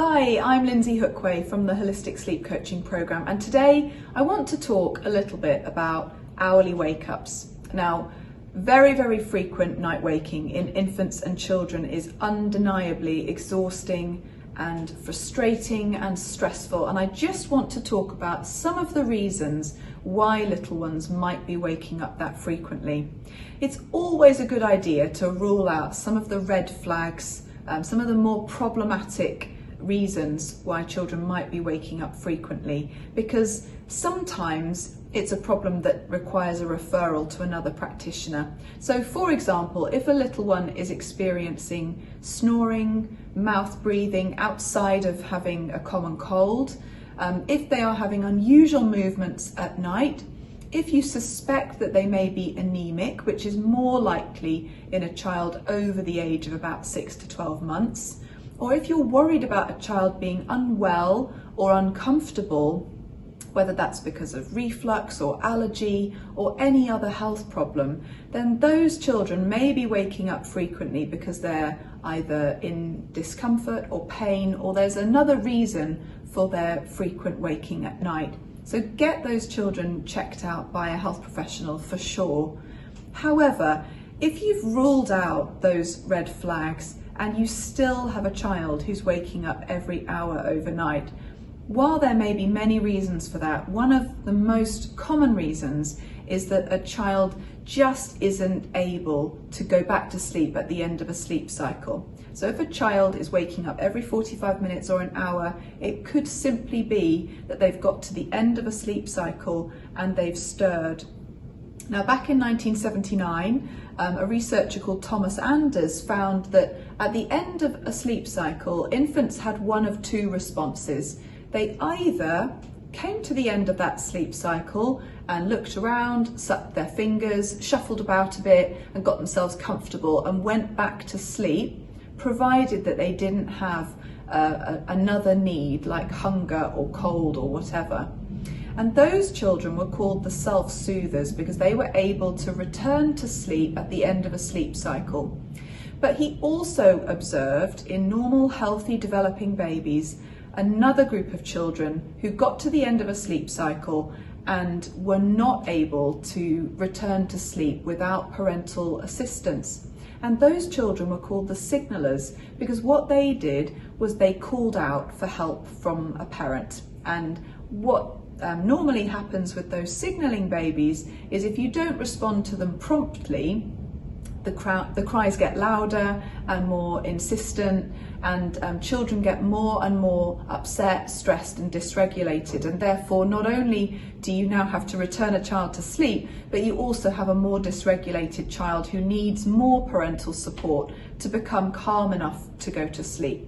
Hi, I'm Lyndsey Hookway from the Holistic Sleep Coaching Programme, and today I want to talk a little bit about hourly wake-ups. Now, very frequent night waking in infants and children is undeniably exhausting and frustrating and stressful, and I just want to talk about some of the reasons why little ones might be waking up that frequently. It's always a good idea to rule out some of the red flags, some of the more problematic reasons why children might be waking up frequently, because sometimes it's a problem that requires a referral to another practitioner. So for example, if a little one is experiencing snoring, mouth breathing outside of having a common cold, if they are having unusual movements at night, if you suspect that they may be anemic, which is more likely in a child over the age of about 6 to 12 months, or if you're worried about a child being unwell or uncomfortable, whether that's because of reflux or allergy or any other health problem, then those children may be waking up frequently because they're either in discomfort or pain, or there's another reason for their frequent waking at night. So get those children checked out by a health professional for sure. However, if you've ruled out those red flags and you still have a child who's waking up every hour overnight, while there may be many reasons for that, one of the most common reasons is that a child just isn't able to go back to sleep at the end of a sleep cycle. So if a child is waking up every 45 minutes or an hour, it could simply be that they've got to the end of a sleep cycle and they've stirred. Now, back in 1979, a researcher called Thomas Anders found that at the end of a sleep cycle, infants had one of two responses. They either came to the end of that sleep cycle and looked around, sucked their fingers, shuffled about a bit and got themselves comfortable and went back to sleep, provided that they didn't have another need like hunger or cold or whatever. And those children were called the Selfsoothers because they were able to return to sleep at the end of a sleep cycle. But he also observed in normal, healthy, developing babies another group of children who got to the end of a sleep cycle and were not able to return to sleep without parental assistance. And those children were called the signallers because what they did was they called out for help from a parent. And what normally happens with those signalling babies is if you don't respond to them promptly, the cries get louder and more insistent, and children get more and more upset, stressed and dysregulated, and therefore not only do you now have to return a child to sleep, but you also have a more dysregulated child who needs more parental support to become calm enough to go to sleep.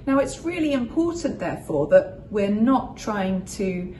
Now, it's really important therefore that we're not trying to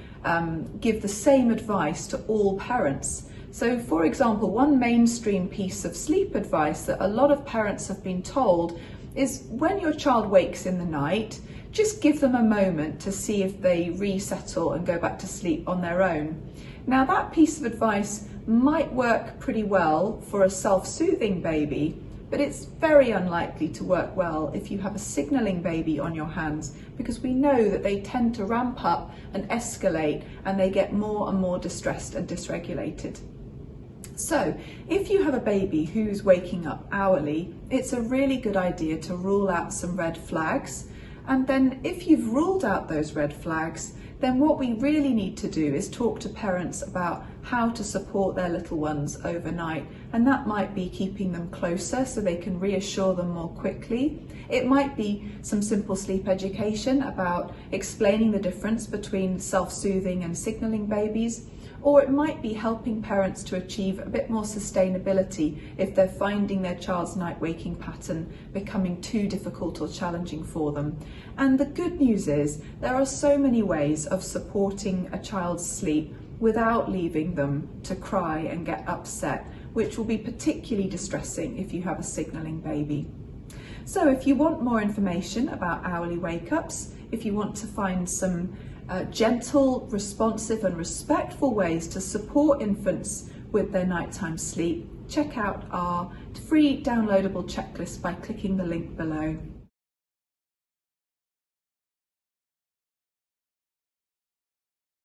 give the same advice to all parents. So for example, one mainstream piece of sleep advice that a lot of parents have been told is when your child wakes in the night, just give them a moment to see if they resettle and go back to sleep on their own. Now, that piece of advice might work pretty well for a self-soothing baby, but it's very unlikely to work well if you have a signalling baby on your hands, because we know that they tend to ramp up and escalate and they get more and more distressed and dysregulated. So if you have a baby who's waking up hourly, it's a really good idea to rule out some red flags. And then if you've ruled out those red flags, then what we really need to do is talk to parents about how to support their little ones overnight. And that might be keeping them closer so they can reassure them more quickly. It might be some simple sleep education about explaining the difference between self-soothing and signalling babies. Or it might be helping parents to achieve a bit more sustainability if they're finding their child's night waking pattern becoming too difficult or challenging for them. And the good news is there are so many ways of supporting a child's sleep without leaving them to cry and get upset, which will be particularly distressing if you have a signalling baby. So if you want more information about hourly wake-ups, if you want to find some gentle, responsive and respectful ways to support infants with their nighttime sleep, check out our free downloadable checklist by clicking the link below.